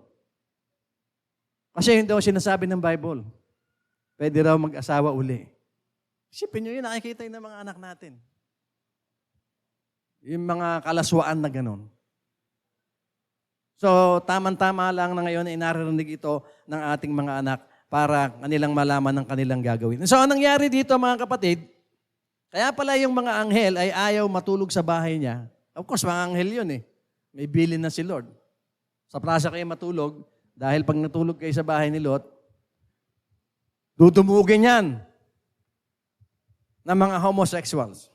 Kasi yun daw sinasabi ng Bible. Pwede raw mag-asawa uli. Isipin nyo yun, nakikita yun ng mga anak natin. Yung mga kalaswaan na ganun. So, tamang-tama lang na ngayon ay naririnig ito ng ating mga anak para kanilang malaman ng kanilang gagawin. So, anong nangyari dito mga kapatid? Kaya pala yung mga anghel ay ayaw matulog sa bahay niya. Of course, mga anghel yun eh. May bilin na si Lord. Sa plaza kayo matulog, dahil pag natulog kayo sa bahay ni Lot, dudumugin yan ng mga homosexuals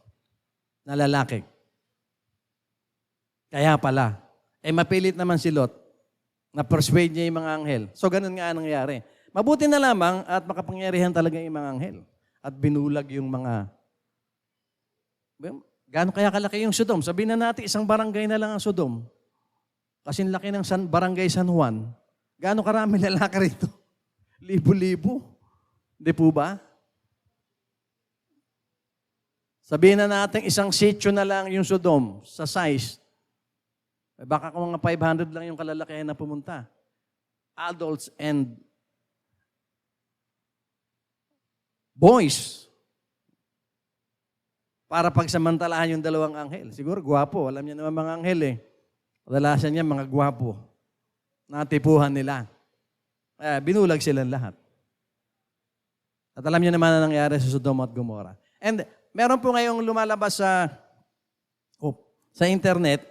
na lalaki. Kaya pala, mapilit naman si Lot na persuade niya yung mga anghel. So, ganun nga nangyari. Mabuti na lamang at makapangyarihan talaga yung mga anghel. At binulag yung mga... Gaano kaya kalaki yung Sodom? Sabihin na natin, isang barangay na lang ang Sodom. Kasing laki ng barangay San Juan. Gaano karami lalaki rito? Libo-libo. Hindi po ba? Sabihin na natin, isang sitio na lang yung Sodom sa size. Baka kung mga 500 lang yung kalalakihan na pumunta. Adults and boys. Para pagsamantalahan yung 2 anghel. Siguro gwapo. Alam niyo naman mga anghel eh. Kadalasan niya mga gwapo. Natipuhan nila. Binulag silang lahat. At alam niyo naman na nangyari sa Sodom at Gomorrah. And meron po ngayong lumalabas sa internet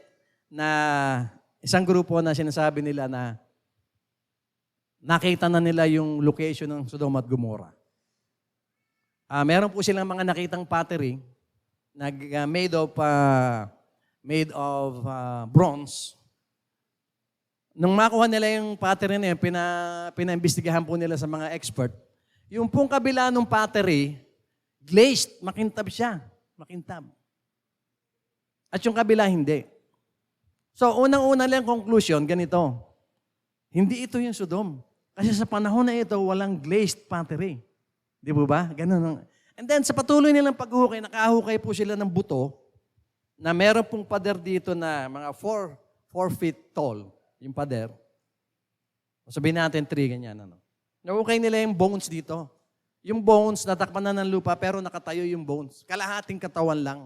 na isang grupo na sinasabi nila na nakita na nila yung location ng Sodom at Gomorrah. Meron po silang mga nakitang pottery na made of bronze. Nung makuha nila yung pottery na yun, pinaimbestigahan po nila sa mga expert. Yung pong kabila ng pottery, glazed, makintab siya. Makintab. At yung kabila, hindi. So, unang-una lang conclusion, ganito. Hindi ito yung Sodom. Kasi sa panahon na ito, walang glazed pottery. Di po ba? Ganun. And then, sa patuloy nilang paghukay, nakahukay po sila ng buto na meron pong pader dito na mga 4 feet tall. Yung pader. Sabihin natin 3, ganyan. Nahukay nila yung bones dito. Yung bones, natakpan na ng lupa, pero nakatayo yung bones. Kalahating katawan lang.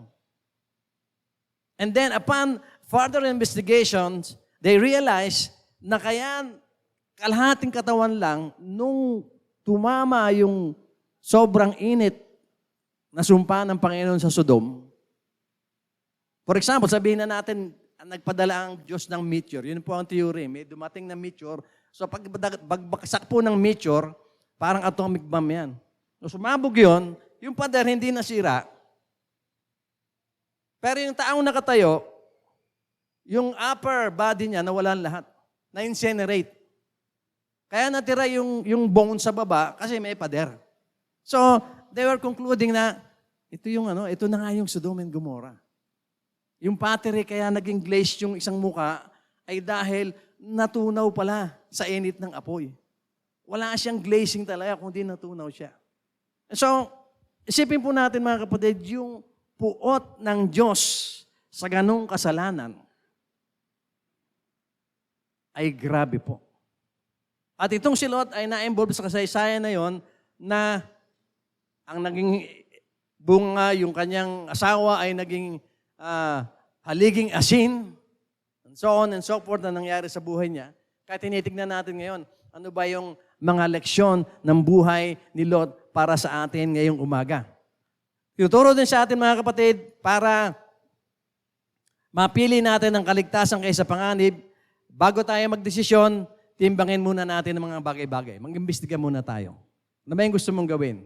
And then, upon further investigations, they realized na kaya kalahating katawan lang, nung tumama yung sobrang init na sumpa ng Panginoon sa Sodom. For example, sabihin na natin, nagpadala ang Diyos ng meteor. Yun po ang theory. May dumating na meteor. So pag bagbaksak po ng meteor, parang atomic bomb yan. So sumabog yun, yung pader hindi nasira. Pero yung taong nakatayo, yung upper body niya nawalan lahat. Na-incinerate. Kaya natira yung bone sa baba kasi may pader. So, they were concluding na ito na nga yung Sodom and Gomorrah. Yung pottery kaya naging glazed yung isang muka ay dahil natunaw pala sa init ng apoy. Wala siyang glazing talaga kundi natunaw siya. So, isipin po natin mga kapatid, yung puot ng Diyos sa ganong kasalanan ay grabe po. At itong si Lot ay na-involve sa kasaysayan na yon na ang naging bunga, yung kanyang asawa ay naging haliging asin, and so on and so forth na nangyari sa buhay niya. Kaya tinitignan natin ngayon, ano ba yung mga leksyon ng buhay ni Lot para sa atin ngayong umaga. Tinuturo din sa atin mga kapatid para mapili natin ang kaligtasan kaysa panganib. Bago tayo magdesisyon, timbangin muna natin ang mga bagay-bagay. Mag-imbestiga muna tayo. Ano ba yung gusto mong gawin?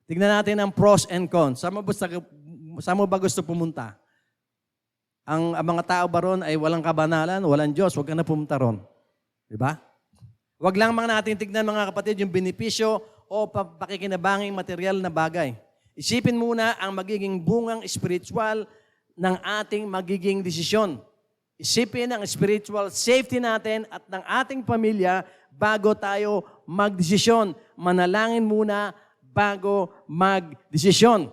Tignan natin ang pros and cons. Saan mo ba gusto pumunta? Ang mga tao ba ron ay walang kabanalan, walang Diyos, huwag ka na pumunta ron. Diba? Huwag lang mga natin tignan mga kapatid yung benepisyo o pakikinabanging material na bagay. Isipin muna ang magiging bungang spiritual ng ating magiging desisyon. Isipin ang spiritual safety natin at ng ating pamilya bago tayo magdesisyon. Manalangin muna bago magdesisyon.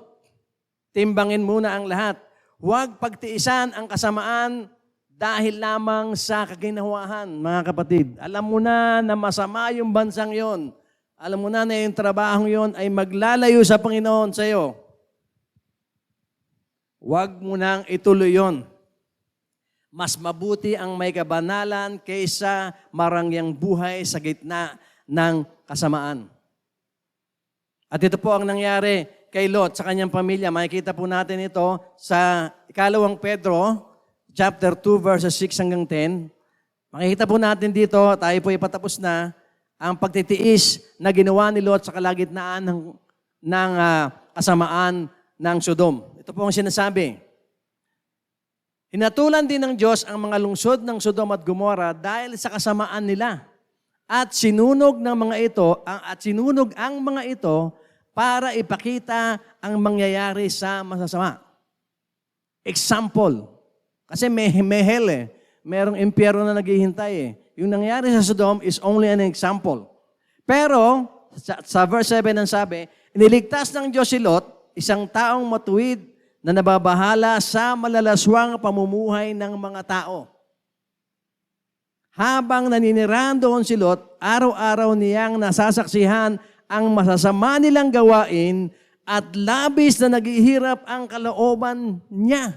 Timbangin muna ang lahat. Huwag pagtiisan ang kasamaan dahil lamang sa kaginawahan, mga kapatid. Alam mo na masama yung bansang yon. Alam mo na yung trabahong yon ay maglalayo sa Panginoon sa iyo. Huwag mo nang ituloy yon. Mas mabuti ang may kabanalan kaysa marangyang buhay sa gitna ng kasamaan. At ito po ang nangyari kay Lot sa kanyang pamilya. Makikita po natin ito sa 2 Pedro, chapter 2, verses 6 hanggang 10. Makikita po natin dito, tayo po ipatapos na, ang pagtitiis na ginawa ni Lot sa kalagitnaan ng kasamaan ng Sodom. Ito po ang sinasabi. Hinatulan din ng Diyos ang mga lungsod ng Sodom at Gomorrah dahil sa kasamaan nila. At sinunog ang mga ito para ipakita ang mangyayari sa masasama. Example. Kasi may hell eh. Merong impyerno na naghihintay eh. Yung nangyari sa Sodom is only an example. Pero, sa verse 7 ang sabi, iniligtas ng Diyos si Lot, isang taong matuwid na nababahala sa malalaswang pamumuhay ng mga tao. Habang naninirahan doon si Lot, araw-araw niyang nasasaksihan ang masasama nilang gawain at labis na naghihirap ang kalooban niya.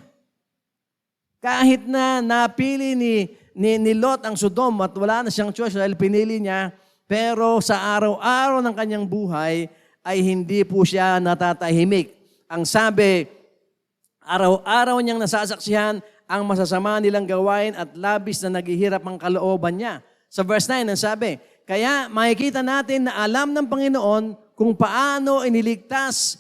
Kahit na napili ni Lot ang Sodom at wala na siyang choice dahil pinili niya, pero sa araw-araw ng kanyang buhay ay hindi po siya natatahimik. Ang sabi, araw-araw niyang nasasaksihan ang masasama nilang gawain at labis na naghihirap ang kalooban niya. Sa verse 9, ang sabi, kaya makikita natin na alam ng Panginoon kung paano ililigtas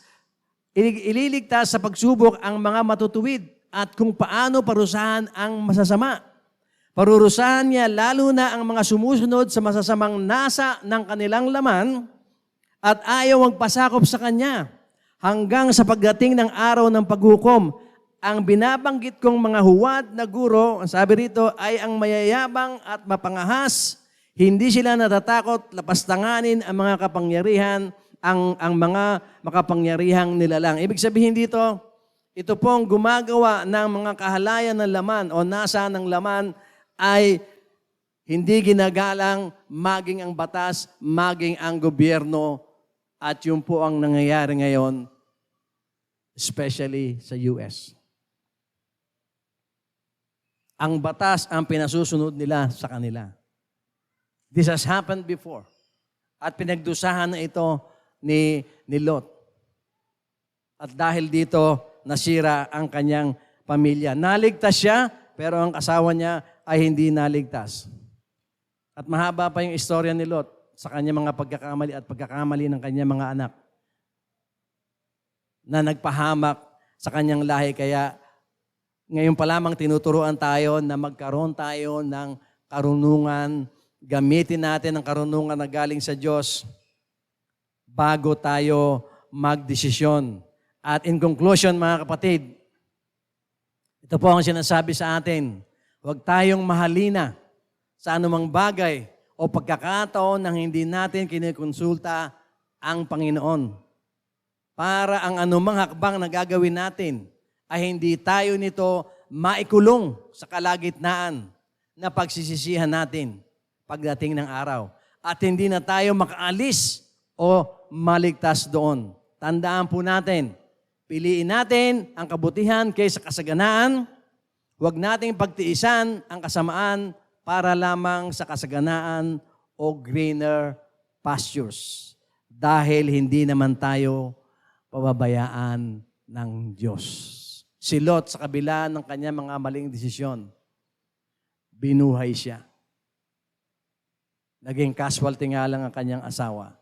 sa pagsubok ang mga matutuwid at kung paano parusahan ang masasama. Parurusahan niya lalo na ang mga sumusunod sa masasamang nasa ng kanilang laman at ayaw magpasakop sa kanya hanggang sa pagdating ng araw ng paghukom. Ang binabanggit kong mga huwad na guro, ang sabi rito, ay ang mayayabang at mapangahas. Hindi sila natatakot lapastanganin ang mga kapangyarihan, ang mga makapangyarihang nilalang. Ibig sabihin dito, ito pong gumagawa ng mga kahalayan ng laman o nasa ng laman ay hindi ginagalang maging ang batas, maging ang gobyerno, at yun po ang nangyayari ngayon, especially sa US. Ang batas ang pinasusunod nila sa kanila. This has happened before. At pinagdusahan na ito ni Lot. At dahil dito, nasira ang kanyang pamilya. Naligtas siya, pero ang asawa niya ay hindi naligtas. At mahaba pa yung istorya ni Lot sa kanyang mga pagkakamali at pagkakamali ng kanyang mga anak na nagpahamak sa kanyang lahi. Kaya ngayon pa lamang tinuturuan tayo na magkaroon tayo ng karunungan Gamitin natin ang karunungan na galing sa Diyos bago tayo magdesisyon. At in conclusion, mga kapatid, ito po ang sinasabi sa atin, huwag tayong mahalina sa anumang bagay o pagkakataon nang hindi natin kinikonsulta ang Panginoon. Para ang anumang hakbang na gagawin natin ay hindi tayo nito maikulong sa kalagitnaan na pagsisisihan natin pagdating ng araw. At hindi na tayo makaalis o maligtas doon. Tandaan po natin, piliin natin ang kabutihan kaysa kasaganaan. Huwag nating pagtiisan ang kasamaan para lamang sa kasaganaan o greener pastures. Dahil hindi naman tayo pababayaan ng Diyos. Si Lot, sa kabila ng kanyang mga maling desisyon, binuhay siya. Naging casualty nga lang ang kanyang asawa.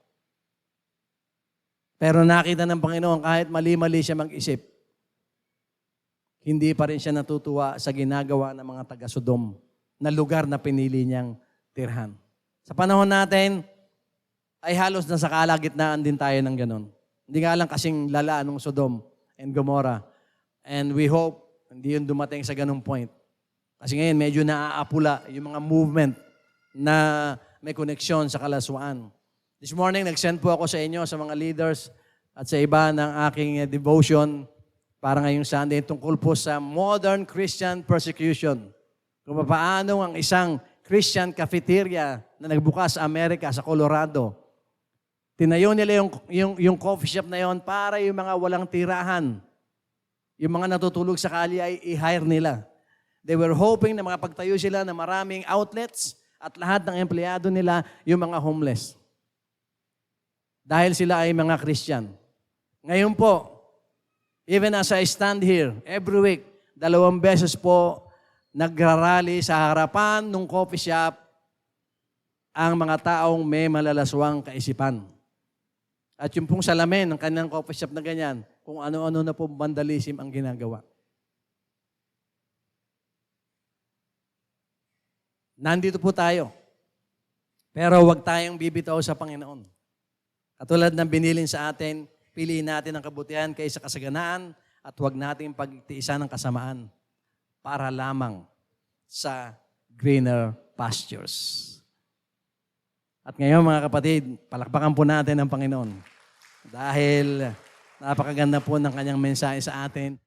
Pero nakita ng Panginoon kahit mali-mali siya mag-isip, hindi pa rin siya natutuwa sa ginagawa ng mga taga-Sodom na lugar na pinili niyang tirhan. Sa panahon natin, ay halos nasa kalagitnaan din tayo ng ganon. Hindi nga lang kasing lala nung Sodom and Gomorrah. And we hope hindi yun dumating sa ganung point. Kasi ngayon medyo naaapula yung mga movement na may koneksyon sa kalaswaan. This morning, nag-send po ako sa inyo, sa mga leaders at sa iba ng aking devotion para ngayong Sunday tungkol po sa modern Christian persecution. Kung paano ang isang Christian cafeteria na nagbukas sa Amerika, sa Colorado, tinayo nila yung coffee shop na yon para yung mga walang tirahan, yung mga natutulog sa kalye ay i-hire nila. They were hoping na makapagtayo sila ng maraming outlets at lahat ng empleyado nila yung mga homeless. Dahil sila ay mga Christian. Ngayon po, even as I stand here, every week, 2 beses po nagrarally sa harapan ng coffee shop ang mga taong may malalaswang kaisipan. At yung pong salamin ng kanilang coffee shop na ganyan, kung ano-ano na po vandalism ang ginagawa. Nandito po tayo. Pero huwag tayong bibitaw sa Panginoon. Katulad ng binilin sa atin, piliin natin ang kabutihan kaysa kasaganaan at huwag natin pagtiisan ng kasamaan para lamang sa greener pastures. At ngayon mga kapatid, palakpakan po natin ang Panginoon dahil napakaganda po ng kanyang mensahe sa atin.